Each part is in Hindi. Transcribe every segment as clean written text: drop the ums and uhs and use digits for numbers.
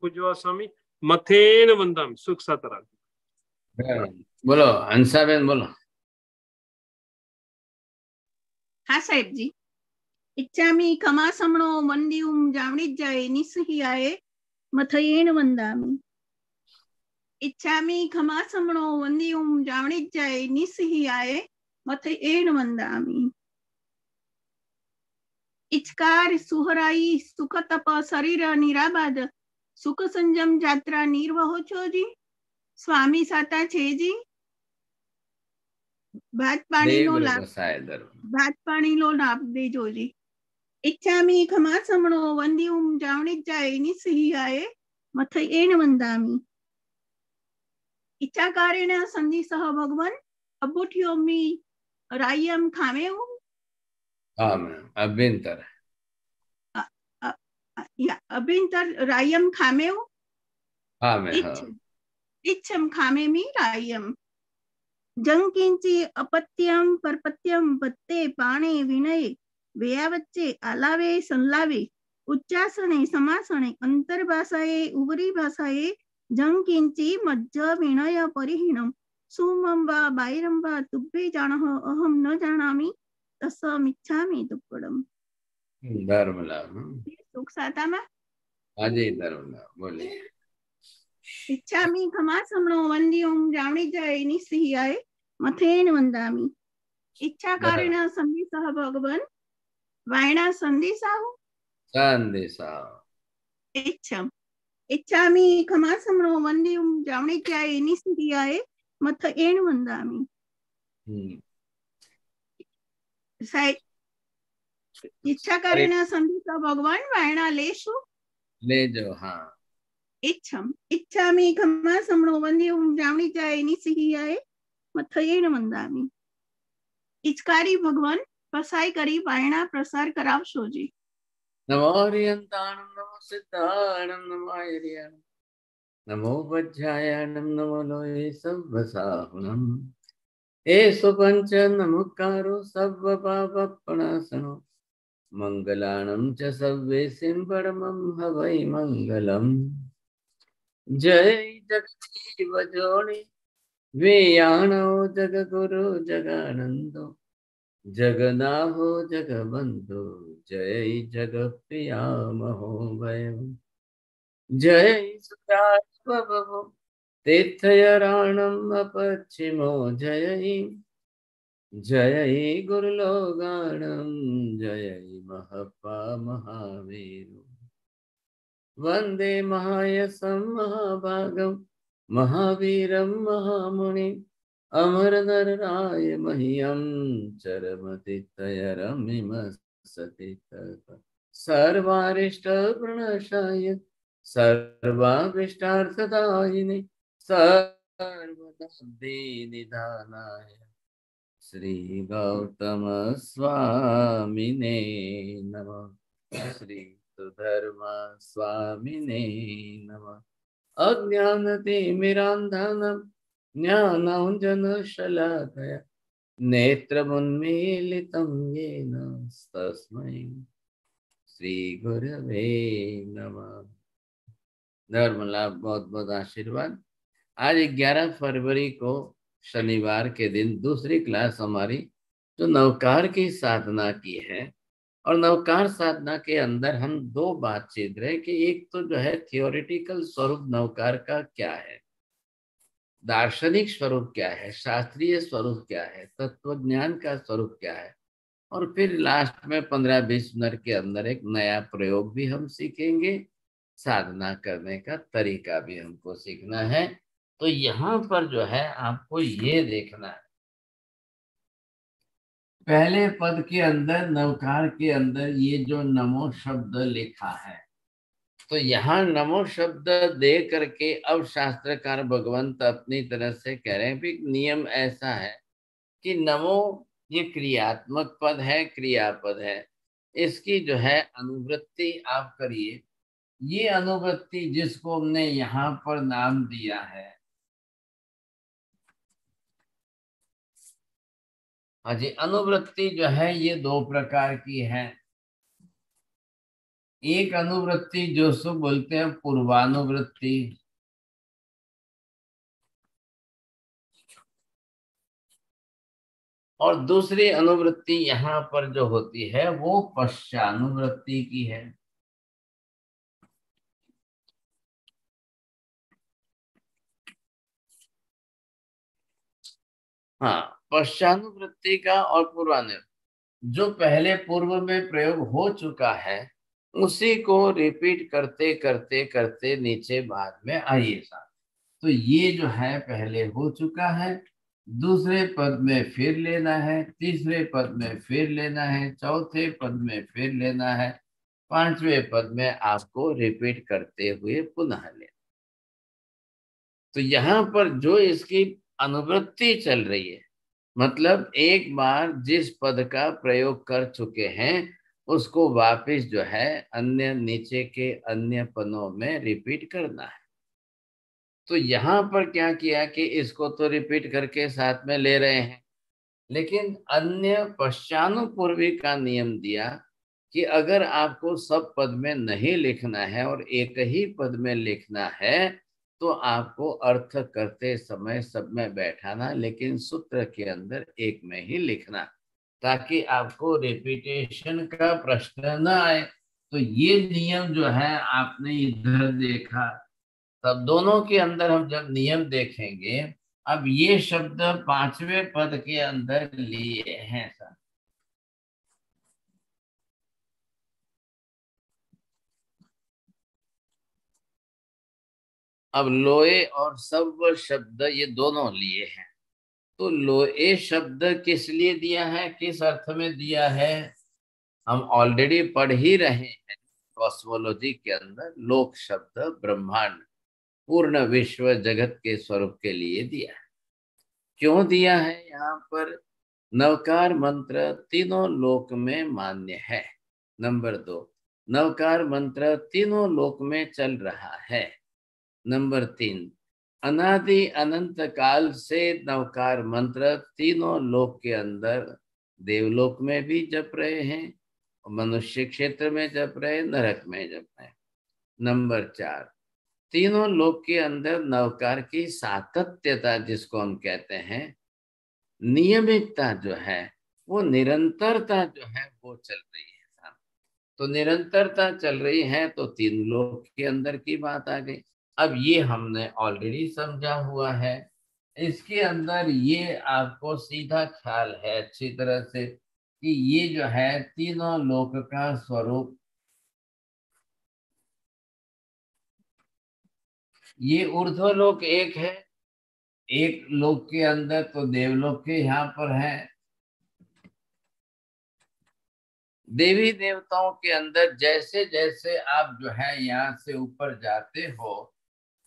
पूजवा स्वामी मथेन वंदामी सुख सातरा। बोलो हंसाबेन बोलो। हाँ साहेब जी। इच्छामी खमासमणो वंदियुम जावणी जाए निस्सियाए मथयेन वंदामी। इच्छामी खमासमणो वंदियुम जावणी जाए निस्सियाए मथयेन वंदामी। इचकार सुहराई सुख तप शरीर निराबाद सुख संजम जात्रा निर्वहो छो जी। स्वामी साता छे जी। भात पाणी नो लाभ देजो जी। इच्छामी खमासमणो वंदियुम जावणी जाए निस्सियाए मथयेन वंदामी। इच्छाकारेण संधिसह भगवान अबुठ्योमी रायम खामेउ। अभ्यंतर अभ्यंतर रायम खामेउ। इच्छम खामेमी रायम। जंकिंची अपत्यम परपत्यम बत्ते पाणे विनय वेया वच्चे आलावे संलावे उच्चासने समासने अंतर्भाषाए उबरी भाषाए जंकिंची मज्ज विनय परिहीनम सुमं वा बाहिरं वा तुभ्ये जानः अहम न जानामि तस्मिच्छामि दुक्कडम। धर्मलाभ सुख साता में अजय धर्मलाभ बोलिए। इच्छामि खमासमणो वंदियुम जावणी जाए निस्सियाए मथेन वंदामि। इच्छा कारेण संधिसह भगवान वायना संधिसाहु इच्छम। इच्छामि खमासमणो वंदियुम जावणी जाए निस्सियाए मथेन वंदामि। इच्छा कारेण संधिसह भगवान वायना लेशु लेजो। हाँ इच्छम। इच्छामि खमासमणो वंदियुम जावणी जाए निस्सियाए मथयेन वंदामि। इचकारी भगवान पसाई करी वायना प्रसार करावशो जी। नमो हरियंताणं नमो सिद्धाणं नमो आयर्याणं नमो वज्रायाणं नमो लोये सव्वसाहुणम् एषु पंच नमोकारो सर्वपापप्रणाशनो मंगलाणं च सर्वेसिं परमं हवै मंगलम्। जय जगजीव जोनि वेयाणो जगगुरु जगानंदो जगनाहो जगबंधु जय जगप्रिया महोभय। जय सुराबभो तीर्थयराणम् अपच्छिमो जय जय गुरुलोगाणम् जय महपा महावीरु वंदे महायसं महाभागं महावीरं महामुनिम् अमरनरराय मह्यं चरमतितयरमिमसति सर्वारिष्टप्रणशाय सर्वाभीष्टार्थदायिने सर्वसिद्धिनिधानाय श्री गौतम स्वामिने नमः। श्री सुधर्मा स्वामिने नमः। अज्ञानतिमिरान्धनं ज्ञानाञ्जनशलाकया नेत्रमुन्मीलितं येन तस्मै श्रीगुरवे नमः। धर्मलाभ बहुत बहुत आशीर्वाद। आज 11 फरवरी को शनिवार के दिन दूसरी क्लास हमारी जो नवकार की साधना की है और नवकार साधना के अंदर हम दो बात सीख रहे कि एक तो जो है थियोरिटिकल स्वरूप नवकार का क्या है, दार्शनिक स्वरूप क्या है, शास्त्रीय स्वरूप क्या है, तत्वज्ञान का स्वरूप क्या है, और फिर लास्ट में 15-20 मिनट के अंदर एक नया प्रयोग भी हम सीखेंगे, साधना करने का तरीका भी हमको सीखना है। तो यहाँ पर जो है आपको ये देखना है, पहले पद के अंदर नवकार के अंदर ये जो नमो शब्द लिखा है, तो यहाँ नमो शब्द दे करके अब शास्त्रकार भगवंत अपनी तरह से कह रहे हैं कि नियम ऐसा है कि नमो ये क्रियात्मक पद है, क्रियापद है, इसकी जो है अनुवृत्ति आप करिए। ये अनुवृत्ति जिसको हमने यहाँ पर नाम दिया है, हाँ जी, अनुवृत्ति जो है ये दो प्रकार की है। एक अनुवृत्ति जो सो बोलते हैं पूर्वानुवृत्ति, और दूसरी अनुवृत्ति यहाँ पर जो होती है वो पश्चानुवृत्ति की है। हाँ, पश्चानुवृत्ति का और पूर्वानुवृत्ति, जो पहले पूर्व में प्रयोग हो चुका है उसी को रिपीट करते करते करते नीचे बाद में आइए साथ। तो ये जो है पहले हो चुका है, दूसरे पद में फिर लेना है, तीसरे पद में फिर लेना है, चौथे पद में फिर लेना है, पांचवें पद में आपको रिपीट करते हुए पुनः लेना। तो यहाँ पर जो इसकी अनुवृत्ति चल रही है, मतलब एक बार जिस पद का प्रयोग कर चुके हैं उसको वापस जो है अन्य नीचे के अन्य पदों में रिपीट करना है। तो यहाँ पर क्या किया कि इसको तो रिपीट करके साथ में ले रहे हैं, लेकिन अन्य पश्चानुपूर्वी का नियम दिया कि अगर आपको सब पद में नहीं लिखना है और एक ही पद में लिखना है तो आपको अर्थ करते समय सब में बैठाना, लेकिन सूत्र के अंदर एक में ही लिखना, ताकि आपको रिपीटेशन का प्रश्न न आए। तो ये नियम जो है आपने इधर देखा, तब दोनों के अंदर हम जब नियम देखेंगे, अब ये शब्द पांचवें पद के अंदर लिए हैं सर। अब लोए और सब शब्द ये दोनों लिए हैं। तो लोए शब्द किस लिए दिया है, किस अर्थ में दिया है, हम ऑलरेडी पढ़ ही रहे हैं कॉस्मोलॉजी के अंदर। लोक शब्द ब्रह्मांड पूर्ण विश्व जगत के स्वरूप के लिए दिया है। क्यों दिया है, यहाँ पर नवकार मंत्र तीनों लोक में मान्य है। नंबर 2, नवकार मंत्र तीनों लोक में चल रहा है। नंबर 3, अनादि अनंत काल से नवकार मंत्र तीनों लोक के अंदर, देवलोक में भी जप रहे हैं, मनुष्य क्षेत्र में जप रहे, नरक में जप रहे। नंबर 4, तीनों लोक के अंदर नवकार की सातत्यता जिसको हम कहते हैं, नियमितता जो है, वो निरंतरता जो है वो चल रही है। तो निरंतरता चल रही है तो तीन लोक के अंदर की बात आ गई। अब ये हमने ऑलरेडी समझा हुआ है, इसके अंदर ये आपको सीधा ख्याल है अच्छी तरह से कि ये जो है तीनों लोक का स्वरूप, ये ऊर्ध्वलोक एक है, एक लोक के अंदर तो देवलोक के यहाँ पर है। देवी देवताओं के अंदर जैसे जैसे आप जो है यहाँ से ऊपर जाते हो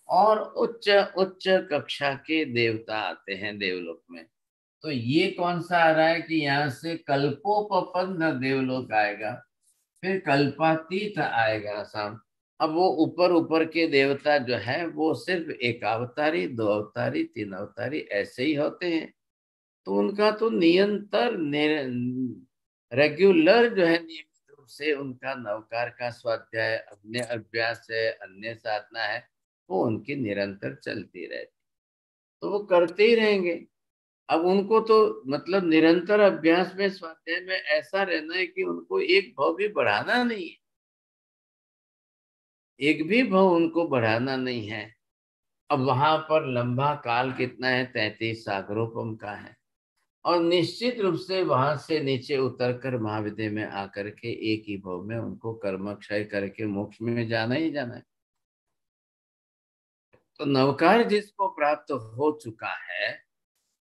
और उच्च उच्च कक्षा के देवता आते हैं देवलोक में, तो ये कौन सा आ रहा है कि यहाँ से कल्पोपपन्न देवलोक आएगा, फिर कल्पातीत आएगा साम। अब वो ऊपर ऊपर के देवता जो है वो सिर्फ एक अवतारी, दो अवतारी, तीन अवतारी ऐसे ही होते हैं। तो उनका तो निरंतर रेगुलर जो है नियमित रूप से उनका नवकार का स्वाध्याय, अन्य अभ्यास है, अन्य साधना है, वो उनकी निरंतर चलती रहती, तो वो करते ही रहेंगे। अब उनको तो मतलब निरंतर अभ्यास में, स्वाध्याय में ऐसा रहना है कि उनको एक भाव भी बढ़ाना नहीं है, एक भी भाव उनको बढ़ाना नहीं है। अब वहां पर लंबा काल कितना है, 33 सागरोपम का है, और निश्चित रूप से वहां से नीचे उतरकर महाविद्या में आकर के एक ही भाव में उनको कर्मक्षय करके मोक्ष में जाना ही जाना है। तो नवकार जिसको प्राप्त हो चुका है,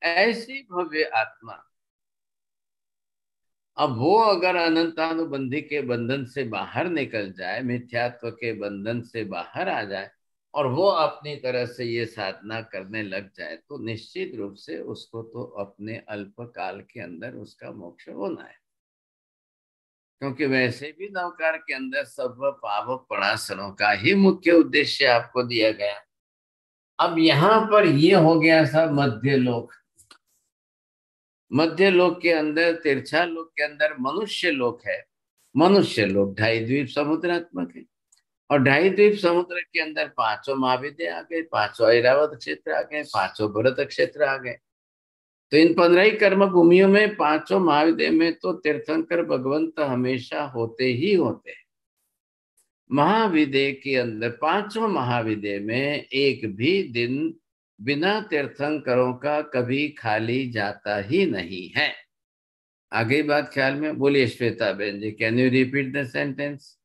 ऐसी भव्य आत्मा, अब वो अगर अनंतानुबंधी के बंधन से बाहर निकल जाए, मिथ्यात्व के बंधन से बाहर आ जाए और वो अपनी तरह से ये साधना करने लग जाए, तो निश्चित रूप से उसको तो अपने अल्प काल के अंदर उसका मोक्ष होना है। क्योंकि वैसे भी नवकार के अंदर सब पावक पणासनों का ही मुख्य उद्देश्य आपको दिया गया। अब यहाँ पर ये हो गया सब मध्य लोक। मध्य लोक के अंदर, तिरछा लोक के अंदर मनुष्य लोक है, मनुष्य लोग 2.5 द्वीप समुद्रात्मक है, और 2.5 द्वीप समुद्र के अंदर 5 महाविद्य आ गए, 5 ऐरावत क्षेत्र आ गए, 5 भरत क्षेत्र आ गए। तो इन 15 ही कर्म भूमियों में 5 महाविद्य में तो तीर्थंकर भगवंत हमेशा होते ही होते हैं। महाविद्य के अंदर 5 महाविद्य में एक भी दिन बिना तीर्थंकरों का कभी खाली जाता ही नहीं है। आगे बात ख्याल में? बोलिए श्वेता बहन ji, can you repeat the sentence?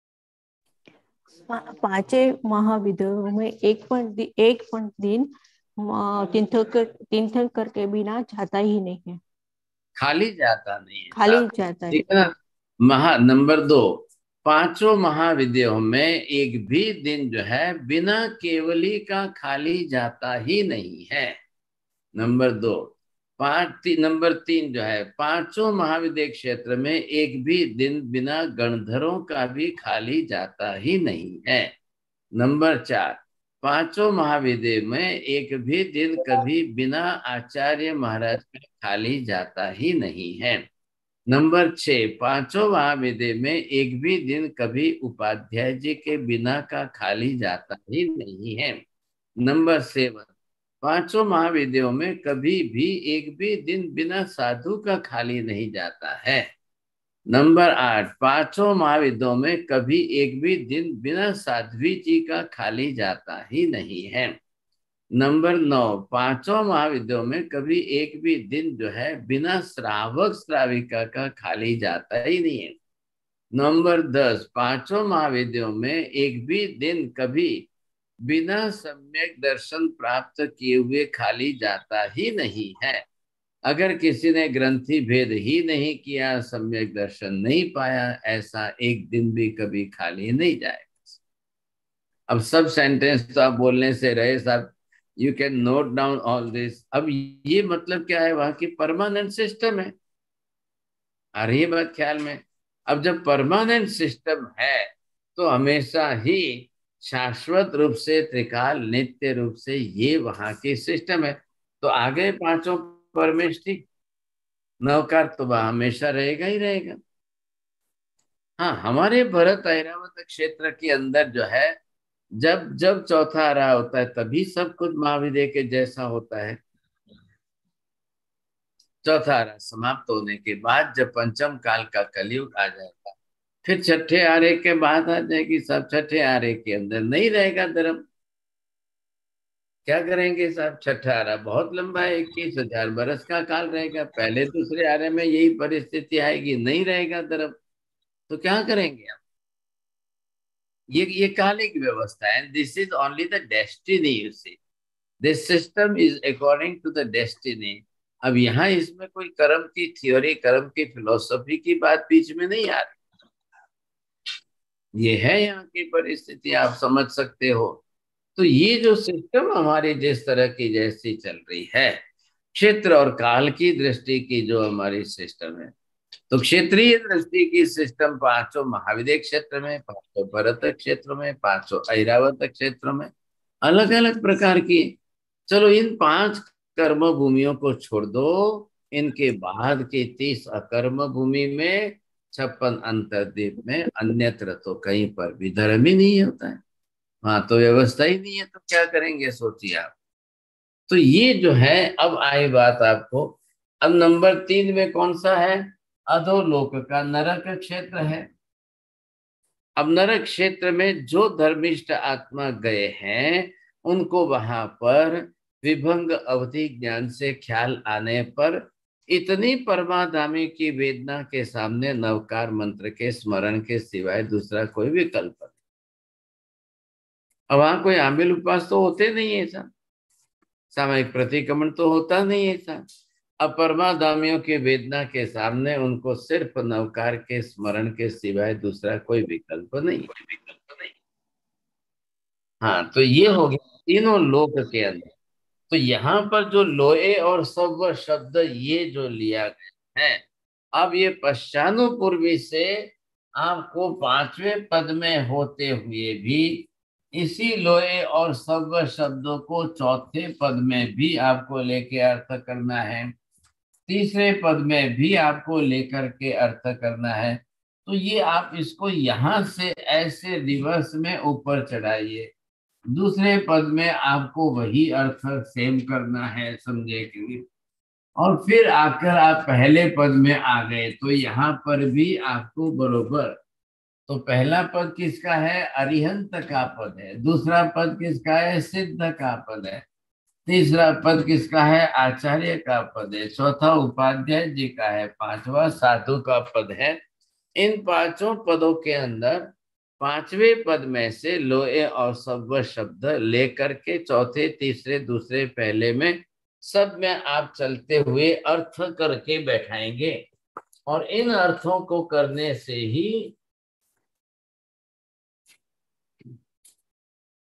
5 महाविद्यों में एक पण दिन तीर्थंकर के बिना जाता ही नहीं है, खाली जाता नहीं है, खाली जाता है। ठीक है ना। नंबर 2, 5 महाविद्यों में एक भी दिन जो है बिना केवली का खाली जाता ही नहीं है। नंबर 2। नंबर 3 जो है 5 महाविद्य क्षेत्र में एक भी दिन बिना गणधरों का भी खाली जाता ही नहीं है। नंबर 4, 5 महाविद्य में एक भी दिन कभी बिना आचार्य महाराज का खाली जाता ही नहीं है। नंबर 6, 5 महाविद्य में एक भी दिन कभी उपाध्याय जी के बिना का खाली जाता ही नहीं है। नंबर 7, 5 महाविद्यों में कभी भी एक भी दिन बिना साधु का खाली नहीं जाता है। नंबर 8, 5 महाविद्यों में कभी एक भी दिन बिना साध्वी जी का खाली जाता ही नहीं है। नंबर 9, 5 महाविद्यों में कभी एक भी दिन जो है बिना श्रावक श्राविका का खाली जाता ही नहीं है। नंबर 10, 5 महाविद्यों में एक भी दिन कभी बिना सम्यक दर्शन प्राप्त किए हुए खाली जाता ही नहीं है। अगर किसी ने ग्रंथि भेद ही नहीं किया, सम्यक दर्शन नहीं पाया, ऐसा एक दिन भी कभी खाली नहीं जाएगा। अब सब सेंटेंस तो आप बोलने से रहे साहब, you can note down all this. अब ये मतलब क्या है? वहां की परमानेंट सिस्टम है। आ रही है बात ख्याल में? अब जब परमानेंट सिस्टम है तो हमेशा ही शाश्वत रूप से त्रिकाल नित्य रूप से ये वहां की सिस्टम है। तो आगे 5 परमेष्टि नवकार तो वह हमेशा रहेगा ही रहेगा। हाँ, हमारे भरत ऐरावत क्षेत्र के अंदर जो है जब जब चौथा आ रहा होता है तभी सब कुछ महाविद्य के जैसा होता है। चौथा आरा समाप्त होने के बाद जब पंचम काल का कलयुग आ जाएगा, फिर छठे आरे के बाद आ जाएगी। सब छठे आरे के अंदर नहीं रहेगा धर्म। क्या करेंगे साहब? छठा आरा बहुत लंबा है, 21,000 बरस का काल रहेगा। पहले दूसरे आरे में यही परिस्थिति आएगी, नहीं रहेगा धर्म, तो क्या करेंगे आप? ये कालिक व्यवस्था है। This is only the destiny, you see, this system is according to the destiny. अब यहाँ इसमें कोई कर्म की थ्योरी, कर्म की फिलोसफी की बात बीच में नहीं आ रही। ये है यहाँ की परिस्थिति, आप समझ सकते हो। तो ये जो सिस्टम हमारी जिस तरह की जैसी चल रही है, क्षेत्र और काल की दृष्टि की जो हमारी सिस्टम है, तो क्षेत्रीय दृष्टि की सिस्टम 5 महाविद्य क्षेत्र में, 5 भरत क्षेत्र में, 5 ऐरावत क्षेत्र में अलग अलग प्रकार की। चलो इन 5 कर्म भूमियों को छोड़ दो, इनके बाद की 30 अकर्म भूमि में, 56 अंतर्द्वीप में, अन्यत्र तो कहीं पर भी धर्म ही नहीं होता है। वहां तो व्यवस्था ही नहीं है, तो क्या करेंगे सोचिए आप। तो ये जो है, अब आई बात आपको। अब नंबर 3 में कौन सा है? अधोलोक का नरक क्षेत्र है। अब नरक क्षेत्र में जो धर्मिष्ठ आत्मा गए हैं उनको वहां पर विभंग अवधि ज्ञान से ख्याल आने पर इतनी परमाधामी की वेदना के सामने नवकार मंत्र के स्मरण के सिवाय दूसरा कोई विकल्प नहीं। अब वहां कोई आमिल उपवास तो होते नहीं है साहब, सामयिक प्रतिक्रमण तो होता नहीं है साहब। अब परमाधामियों की वेदना के सामने उनको सिर्फ नवकार के स्मरण के सिवाय दूसरा कोई विकल्प नहीं। हाँ, तो ये हो गया तीनों लोक के अंदर। तो यहाँ पर जो लोए और सव शब्द ये जो लिया गया है, अब ये पश्चानुपूर्वी से आपको 5वें पद में होते हुए भी इसी लोए और सव शब्दों को 4थे पद में भी आपको लेके अर्थ करना है, 3रे पद में भी आपको लेकर के अर्थ करना है। तो ये आप इसको यहाँ से ऐसे रिवर्स में ऊपर चढ़ाइए। दूसरे पद में आपको वही अर्थ सेम करना है, समझे कि नहीं। और फिर आकर आप पहले पद में आ गए तो यहाँ पर भी आपको बरोबर, तो पहला पद किसका है? अरिहंत का पद है। दूसरा पद किसका है? सिद्ध का पद है। तीसरा पद किसका है? आचार्य का पद है। चौथा उपाध्याय जी का है। पांचवा साधु का पद है। इन पांचों पदों के अंदर पांचवें पद में से लोए और सब्व शब्द लेकर के चौथे, तीसरे, दूसरे, पहले में सब में आप चलते हुए अर्थ करके बैठाएंगे। और इन अर्थों को करने से ही,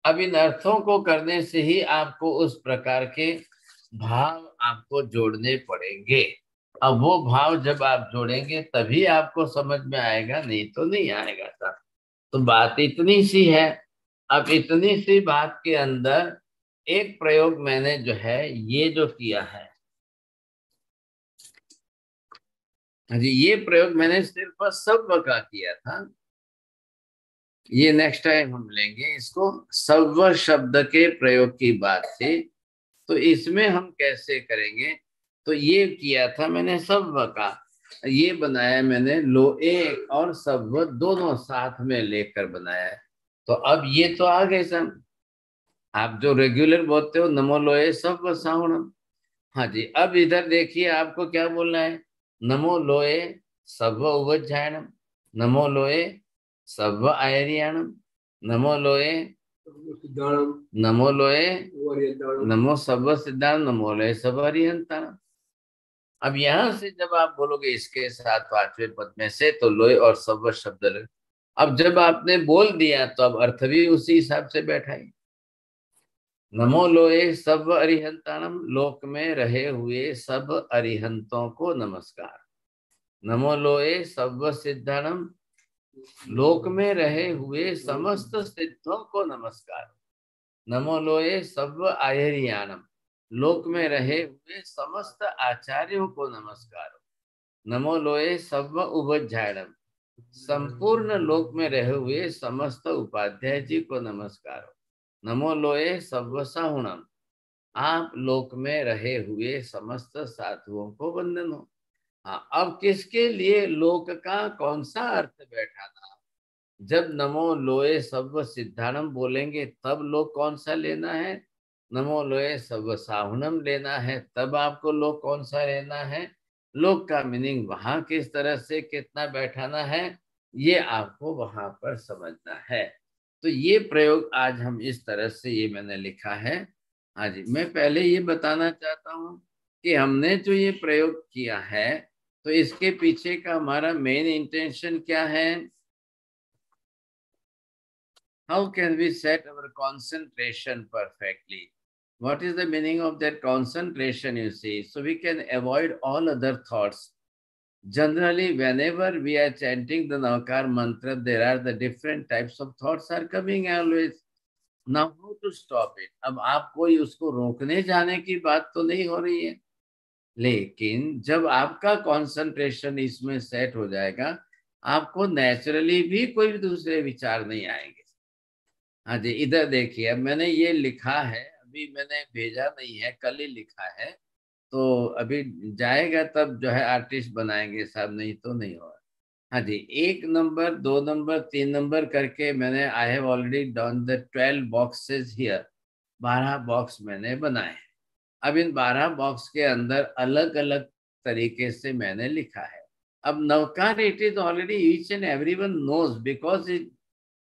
अब इन अर्थों को करने से ही आपको उस प्रकार के भाव आपको जोड़ने पड़ेंगे। अब वो भाव जब आप जोड़ेंगे तभी आपको समझ में आएगा, नहीं तो नहीं आएगा सर। तो बात इतनी सी है। अब इतनी सी बात के अंदर एक प्रयोग मैंने जो है ये जो किया है, जी ये प्रयोग मैंने सिर्फ सव्व का किया था। ये नेक्स्ट टाइम हम लेंगे इसको। सव्व शब्द के प्रयोग की बात थी, तो इसमें हम कैसे करेंगे? तो ये किया था मैंने सव्व का, ये बनाया मैंने लोए और सव्व दोनों साथ में लेकर बनाया है। तो अब ये तो आ गए सब, आप जो रेगुलर बोलते हो नमो लोए सव्व सावणम। हाँ जी, अब इधर देखिए आपको क्या बोलना है? नमो लोए सव्व उवज्जायणम, नमो लोए सव्व आयर्याणम, नमो लोए नमो लोए नमो सव्व सिद्धांत, नमो लोए सव्व अरिहंताणम। अब यहां से जब आप बोलोगे इसके साथ पांचवें पद में से, तो लोए और सव्व शब्द लगे। अब जब आपने बोल दिया तो अब अर्थ भी उसी हिसाब से बैठाइए। नमो लोए सब अरिहंताणम, लोक में रहे हुए सब अरिहंतों को नमस्कार। नमो लोए सव्व सिद्धाणम, लोक में रहे हुए समस्त सिद्धों को नमस्कार। नमो लोए सव्व आयर्याणम, लोक में रहे हुए समस्त आचार्यों को नमस्कार। नमो लोए सव्व उवज्जायणम, संपूर्ण लोक में रहे हुए समस्त उपाध्याय जी को नमस्कार। नमो लोए सव्व साहुणम, आप लोक में रहे हुए समस्त साधुओं को वंदन हो। हाँ, अब किसके लिए लोक का कौन सा अर्थ बैठाना? जब नमो लोए सव्व सिद्धाणम बोलेंगे तब लोक कौन सा लेना है? नमो लोए सव्व साहुणम लेना है, तब आपको लोक कौन सा लेना है? लोक का मीनिंग वहां किस तरह से कितना बैठाना है, ये आपको वहां पर समझना है। तो ये प्रयोग आज हम इस तरह से, ये मैंने लिखा है। हाँ जी, मैं पहले ये बताना चाहता हूँ कि हमने जो ये प्रयोग किया है, तो इसके पीछे का हमारा मेन इंटेंशन क्या है? How can we set our concentration perfectly? What is the meaning of that concentration, you see? So we can avoid all other thoughts. Generally, whenever we are chanting the Navakar mantra, there are the different types of thoughts are coming always. Now how to stop it? अब आप कोई उसको रोकने जाने की बात तो नहीं हो रही है, लेकिन जब आपका कंसंट्रेशन इसमें सेट हो जाएगा, आपको नेचुरली भी कोई दूसरे विचार नहीं आएंगे। हाँ जी, इधर देखिए, अब मैंने ये लिखा है, अभी मैंने भेजा नहीं है, कल ही लिखा है, तो अभी जाएगा तब जो है आर्टिस्ट बनाएंगे साहब, नहीं तो नहीं होगा। हाँ जी, 1 नंबर 2 नंबर 3 नंबर करके मैंने, I have already done the 12 boxes here, 12 box मैंने बनाए। अब इन 12 बॉक्स के अंदर अलग अलग तरीके से मैंने लिखा है। अब Navkar, it is already each and everyone knows, because it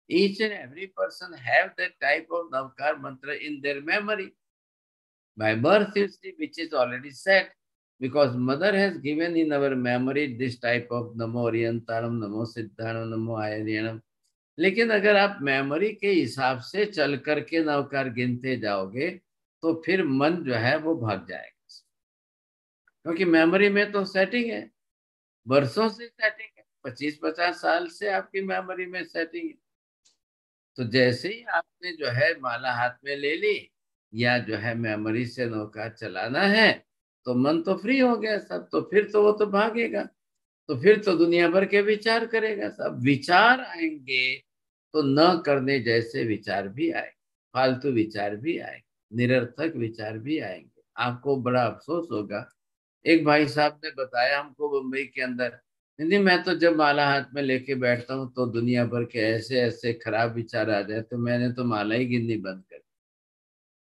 each and every person have that type of Navkar mantra in their memory by birth, you see, which is already set, because mother has given in our memory this type of Namo Oriyantaram, Namo Siddhanam, Namo Ayaryanam। लेकिन अगर आप मेमोरी के हिसाब से चल करके नवकार गिनते जाओगे तो फिर मन जो है वो भाग जाएगा, क्योंकि मेमोरी में तो सेटिंग है, वर्षों से सेटिंग है, 25-50 साल से आपकी मेमोरी में सेटिंग है। तो जैसे ही आपने जो है माला हाथ में ले ली या जो है मेमोरी से नौका चलाना है, तो मन तो फ्री हो गया सब, तो फिर तो वो तो भागेगा। तो फिर तो दुनिया भर के विचार करेगा। सब विचार आएंगे तो न करने जैसे विचार भी आए, फालतू विचार भी आए, निरर्थक विचार भी आएंगे। आपको बड़ा अफसोस होगा। एक भाई साहब ने बताया हमको मुंबई के अंदर, नहीं मैं तो जब माला हाथ में लेके बैठता हूँ तो दुनिया भर के ऐसे ऐसे खराब विचार आ जाए तो मैंने तो माला ही गिननी बंद कर दी।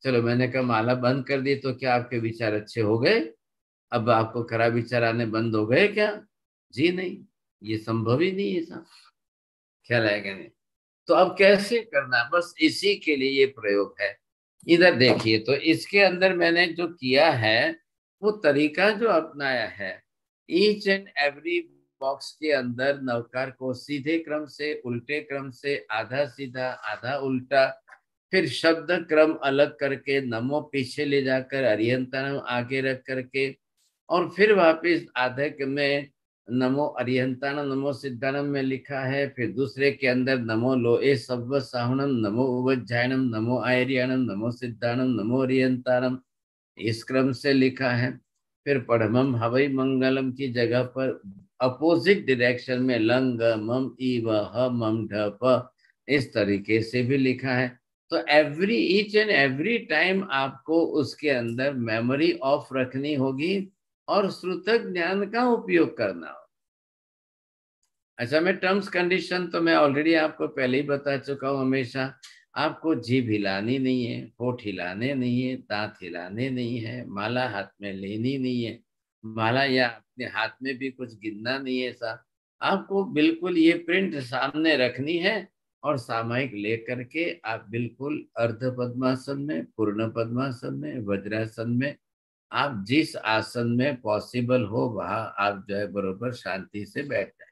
चलो मैंने कहा माला बंद कर दी तो क्या आपके विचार अच्छे हो गए? अब आपको खराब विचार आने बंद हो गए क्या? जी नहीं, ये संभव ही नहीं है साहब। ख्याल आएगा नहीं। तो अब कैसे करना, बस इसी के लिए ये प्रयोग है। इधर देखिए, तो इसके अंदर मैंने जो किया है वो तरीका जो अपनाया है, ईच एंड एवरी बॉक्स के अंदर नवकार को सीधे क्रम से, उल्टे क्रम से, आधा सीधा आधा उल्टा, फिर शब्द क्रम अलग करके नमो पीछे ले जाकर अरिहंतानम आगे रख करके, और फिर वापिस आधे में नमो अरिहंतानम नमो सिद्धानम में लिखा है। फिर दूसरे के अंदर नमो लोए सव्व साहुणम नमो उवज्जायनम नमो आयरियानम नमो सिद्धानम नमो अरिहंतानम, इस क्रम से लिखा है। फिर पढ़मम हवई मंगलम की जगह पर अपोजिट डायरेक्शन में लंग मम इव मम ढ प, इस तरीके से भी लिखा है। तो every each and every time आपको उसके अंदर मेमोरी ऑफ रखनी होगी और श्रुतक ज्ञान का उपयोग करना हो। अच्छा, मैं टर्म्स कंडीशन तो मैं ऑलरेडी आपको पहले ही बता चुका हूँ। हमेशा आपको जीभ हिलानी नहीं है, होठ हिलाने नहीं है, दांत हिलाने नहीं है, माला हाथ में लेनी नहीं है, माला या अपने हाथ में भी कुछ गिनना नहीं है। ऐसा आपको बिल्कुल ये प्रिंट सामने रखनी है और सामयिक लेकर के आप बिल्कुल अर्ध पद्मासन में, पूर्ण पद्मासन में, वज्रासन में, आप जिस आसन में पॉसिबल हो वहां आप जो है बरोबर शांति से बैठ जाए।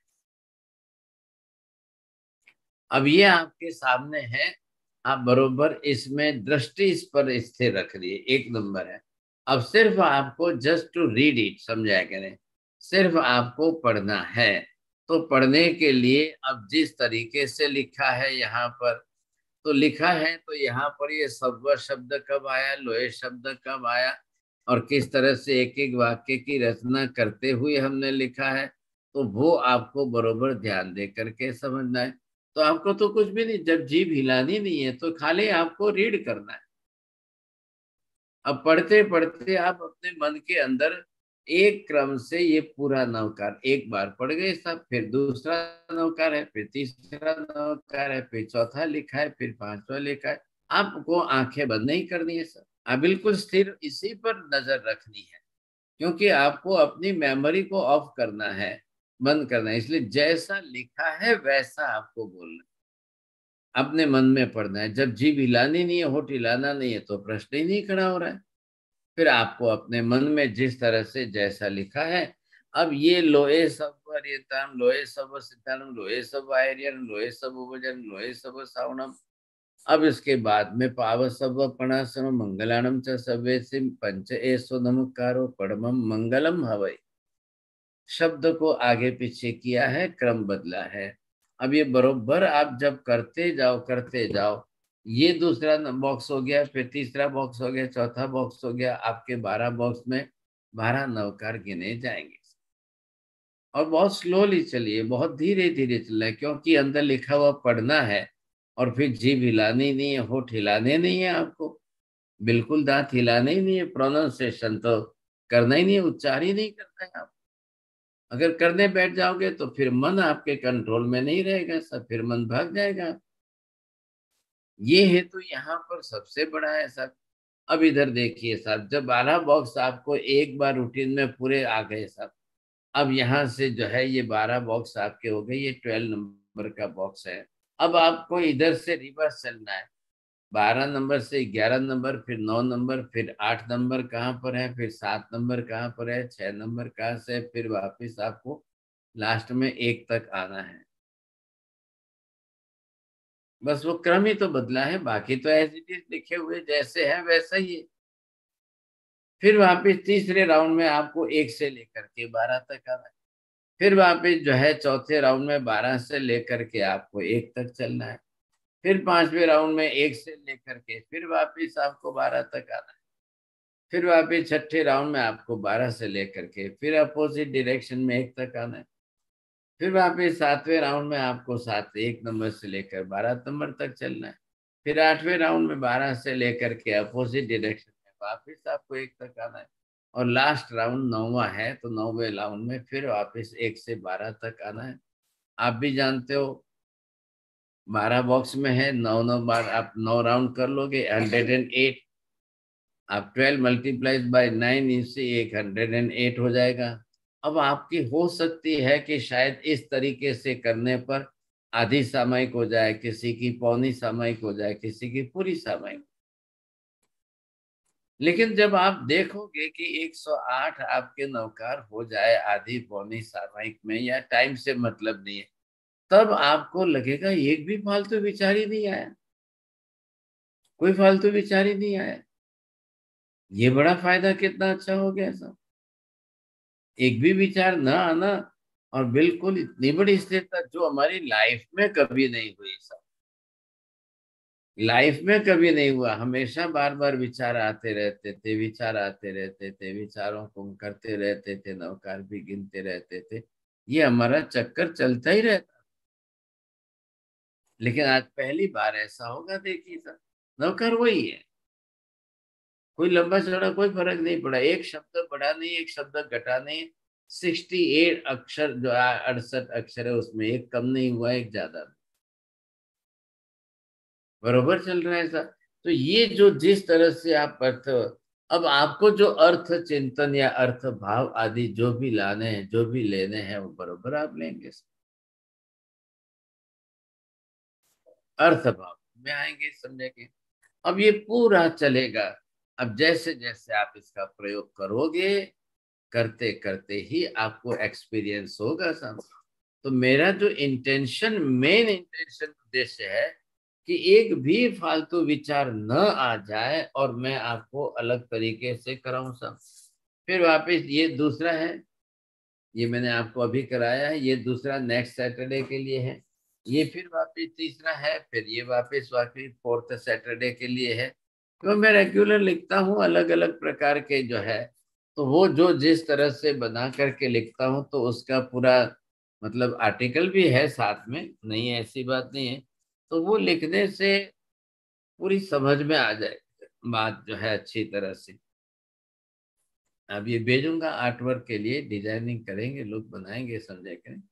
अब ये आपके सामने है, आप बरोबर इसमें दृष्टि इस पर स्थिर रख रही है, 1 नंबर है। अब सिर्फ आपको जस्ट टू रीड इट, समझाया करें, सिर्फ आपको पढ़ना है। तो पढ़ने के लिए अब जिस तरीके से लिखा है यहाँ पर, तो लिखा है तो यहाँ पर ये सव्व शब्द कब आया, लोहे शब्द कब आया, और किस तरह से एक एक वाक्य की रचना करते हुए हमने लिखा है, तो वो आपको बरोबर ध्यान दे करके समझना है। तो आपको तो कुछ भी नहीं, जब जीभ हिलानी नहीं है तो खाली आपको रीड करना है। अब पढ़ते पढ़ते आप अपने मन के अंदर एक क्रम से ये पूरा नवकार एक बार पढ़ गए सब, फिर दूसरा नवकार है, फिर तीसरा नवकार है, फिर चौथा लिखा है, फिर पांचवा लिखा है। आपको आंखें बंद नहीं करनी है सर, आप बिल्कुल स्थिर इसी पर नजर रखनी है, क्योंकि आपको अपनी मेमोरी को ऑफ करना है, बंद करना है। इसलिए जैसा लिखा है वैसा आपको बोलना है, अपने मन में पढ़ना है। जब जीभ हिलानी नहीं है, होठ हिलाना नहीं है, तो प्रश्न ही नहीं खड़ा हो रहा है। फिर आपको अपने मन में जिस तरह से जैसा लिखा है, अब ये लोए सब अरियताम लोए सब सिद्धानम लोए सब आयरियन लोए सब उपजन लोए सब सावणम। अब इसके बाद में पाव सब पणासनो मंगलानम च सवेसिम पंच एसो नमकारो पड़मम मंगलम हवै, शब्द को आगे पीछे किया है, क्रम बदला है। अब ये बरोबर आप जब करते जाओ, ये दूसरा बॉक्स हो गया, फिर तीसरा बॉक्स हो गया, चौथा बॉक्स हो गया, आपके 12 बॉक्स में 12 नवकार गिने जाएंगे। और बहुत स्लोली चलिए, बहुत धीरे धीरे चलना है, क्योंकि अंदर लिखा हुआ पढ़ना है। और फिर जीभ हिलानी नहीं है, होठ हिलाने नहीं है, आपको बिल्कुल दांत हिलाने ही नहीं है, प्रोनाउंसिएशन तो करना ही नहीं है, उच्चार ही नहीं करना है आप। अगर करने बैठ जाओगे तो फिर मन आपके कंट्रोल में नहीं रहेगा, सब फिर मन भाग जाएगा। ये हेतु यहाँ पर सबसे बड़ा है साहब। अब इधर देखिए साहब, जब 12 बॉक्स आपको एक बार रूटीन में पूरे आ गए साहब, अब यहाँ से जो है ये 12 बॉक्स आपके हो गए, ये 12 नंबर का बॉक्स है। अब आपको इधर से रिवर्स चलना है, 12 नंबर से 11 नंबर, फिर 9 नंबर, फिर 8 नंबर कहाँ पर है, फिर 7 नंबर कहाँ पर है, 6 नंबर कहाँ से, फिर वापिस आपको लास्ट में 1 तक आना है। बस वो क्रम ही तो बदला है, बाकी तो एज इट इज लिखे हुए जैसे है वैसा ही है। फिर वापिस तीसरे राउंड में आपको 1 से लेकर के 12 तक आना है। फिर वापिस जो है चौथे राउंड में 12 से लेकर के आपको 1 तक चलना है। फिर 5वें राउंड में 1 से लेकर के फिर वापिस आपको 12 तक आना है। फिर वापिस 6ठे राउंड में आपको 12 से लेकर के फिर अपोजिट डायरेक्शन में 1 तक आना है। फिर वापिस 7वें राउंड में आपको 1 नंबर से लेकर 12 नंबर तक चलना है। फिर 8वें राउंड में 12 से लेकर के अपोजिट डायरेक्शन में वापिस आपको 1 तक आना है। और लास्ट राउंड 9वां है, तो 9वें राउंड में फिर वापिस 1 से 12 तक आना है। आप भी जानते हो 12 बॉक्स में है, 9 बार आप 9 राउंड कर लोगे 108। आप 12 मल्टीप्लाइज बाय 9 इससे 108 हो जाएगा। अब आपकी हो सकती है कि शायद इस तरीके से करने पर आधी सामयिक हो जाए, किसी की पौनी सामयिक हो जाए, किसी की पूरी सामयिक। लेकिन जब आप देखोगे कि 108 आपके नौकार हो जाए आधी पौनी सामयिक में, या टाइम से मतलब नहीं है, तब आपको लगेगा एक भी फालतू विचार ही नहीं आया, कोई फालतू विचार ही नहीं आया। ये बड़ा फायदा कितना अच्छा हो गया साहब, एक भी विचार ना आना, और बिल्कुल इतनी बड़ी स्थिरता जो हमारी लाइफ में कभी नहीं हुई साहब, लाइफ में कभी नहीं हुआ। हमेशा बार बार विचार आते रहते थे, विचार आते रहते थे, विचारों को हम करते रहते थे, नौकार भी गिनते रहते थे, ये हमारा चक्कर चलता ही रहता। लेकिन आज पहली बार ऐसा होगा, देखिए सर, नौकर वही है, कोई लंबा चौड़ा कोई फर्क नहीं पड़ा, एक शब्द बढ़ा नहीं, एक शब्द घटा नहीं। 68 अक्षर जो 68 अक्षर है उसमें एक कम नहीं हुआ, एक ज्यादा नहीं, बरोबर चल रहा है सर। तो ये जो जिस तरह से आप अर्थ, अब आपको जो अर्थ चिंतन या अर्थ भाव आदि जो भी लाने हैं, जो भी लेने हैं, वो बरोबर आप लेंगे सर। अर्थ भाव में आएंगे, समझेंगे। अब ये पूरा चलेगा। अब जैसे जैसे आप इसका प्रयोग करोगे, करते करते ही आपको एक्सपीरियंस होगा सब। तो मेरा जो इंटेंशन, मेन इंटेंशन उद्देश्य है कि एक भी फालतू विचार न आ जाए और मैं आपको अलग तरीके से कराऊं सब। फिर वापस ये दूसरा है, ये मैंने आपको अभी कराया है, ये दूसरा नेक्स्ट सैटरडे के लिए है। ये फिर वापस तीसरा है, फिर ये वापस 4th सैटरडे के लिए है। तो मैं रेगुलर लिखता हूँ अलग अलग प्रकार के जो है, तो वो जो जिस तरह से बना करके लिखता हूँ, तो उसका पूरा मतलब आर्टिकल भी है साथ में, नहीं है ऐसी बात नहीं है। तो वो लिखने से पूरी समझ में आ जाए बात जो है अच्छी तरह से। अब ये भेजूंगा आर्टवर्क के लिए, डिजाइनिंग करेंगे, लोग बनाएंगे, समझे करें।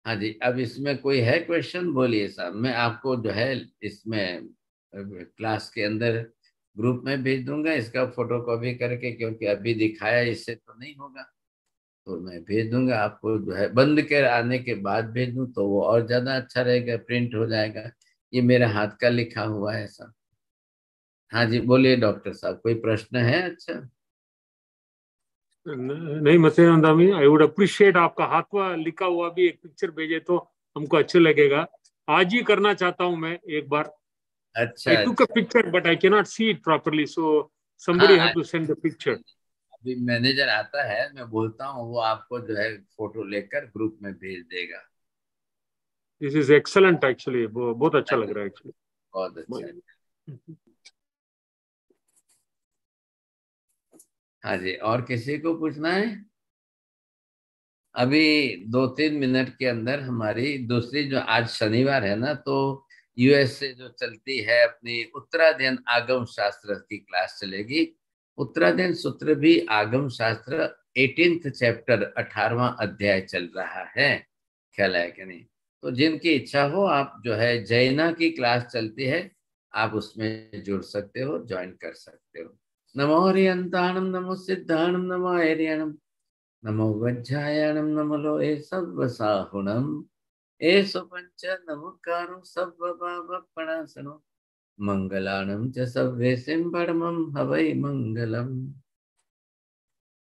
हाँ जी, अब इसमें कोई है क्वेश्चन, बोलिए साहब। मैं आपको जो है इसमें क्लास के अंदर ग्रुप में भेज दूंगा इसका फोटो कॉपी करके, क्योंकि अभी दिखाया इससे तो नहीं होगा, तो मैं भेज दूंगा आपको। जो है बंद कर आने के बाद भेज दूं तो वो और ज्यादा अच्छा रहेगा, प्रिंट हो जाएगा। ये मेरे हाथ का लिखा हुआ है सब। हाँ जी, बोलिए डॉक्टर साहब, कोई प्रश्न है? अच्छा, नहीं मथेन दामी, आई वुड अप्रिशिएट, आपका हाथवा लिखा हुआ भी एक पिक्चर भेजे तो हमको अच्छा लगेगा। आज ही करना चाहता हूं मैं एक बार। अच्छा आई टुक अ अच्छा। Picture but I can not see it properly, so हाँ, somebody have to send the picture. अभी मैनेजर आता है, मैं बोलता हूँ, वो आपको जो है फोटो लेकर ग्रुप में भेज देगा। This is excellent actually, बहुत अच्छा लग रहा है actually. बहुत अच्छा। हाँ जी, और किसी को पूछना है? अभी 2-3 मिनट के अंदर हमारी दूसरी, जो आज शनिवार है ना, तो यूएस से जो चलती है अपनी उत्तराध्ययन आगम शास्त्र की क्लास चलेगी। उत्तराध्ययन सूत्र भी आगम शास्त्र 18th चैप्टर 18वां अध्याय चल रहा है, ख्याल है कि नहीं? तो जिनकी इच्छा हो, आप जो है जैना की क्लास चलती है, आप उसमें जुड़ सकते हो, ज्वाइन कर सकते हो। नमो हरियंताणम, नमो सिद्धाणम, नमो हरियणम, नमो वज्रायणम, नमो लोहे सर्वसाहुणम, एषु पंच नमोकारो सर्वभावपणासनो, मंगलाणं च सर्वेषां परमं हवै मंगलम्।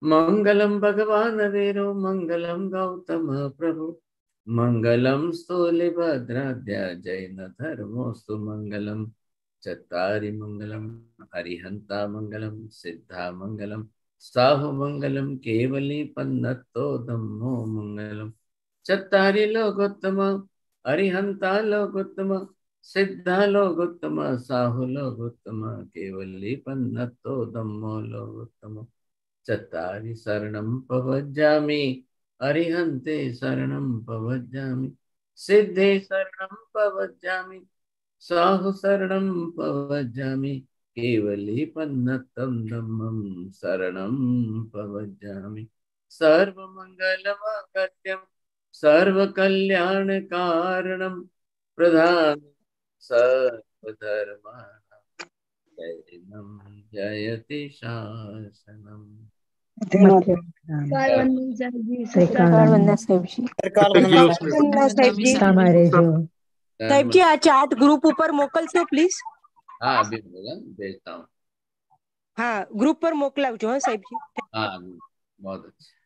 मंगलम भगवान वीरो, मंगलम गौतम प्रभु, मंगलम स्थूलिभद्राद्या जैन धर्मोस्तु मंगलम। चत्तारि मंगलम, अरिहंता मंगलम, सिद्धा मंगलम, साहु मंगलम, केवली पन्नतो धम्मो मंगलम। चत्तारि लोकोत्तम, अरिहंता लोकोत्तम, सिद्धा लोकोत्तम, साहु लोकोत्तम, केवली पन्नतो धम्मो लोकोत्तम। चत्तारि शरणं प्रव्रजामि, अरिहन्ते शरणं पवज्जामि, सिद्धे शरणं पवज्जामि, साहु शरणं पवज्जामि, केवलीपन्नतं धम्मं शरणं पवज्जामि। सर्वमङ्गलमाङ्गल्यं सर्वकल्याणकारणं प्रधानं सर्वधर्माणां शरणं जयति शासनम्। सरकार वंदना साहेब जी। સાહેબ જી આ ચાર્ટ ગ્રુપ ઉપર મોકલશો પ્લીઝ? हाँ अभी बोला भेजता हूँ। हाँ ग्रुप पर मोकलावજો हाँ साहेब जी। हाँ बहुत अच्छा।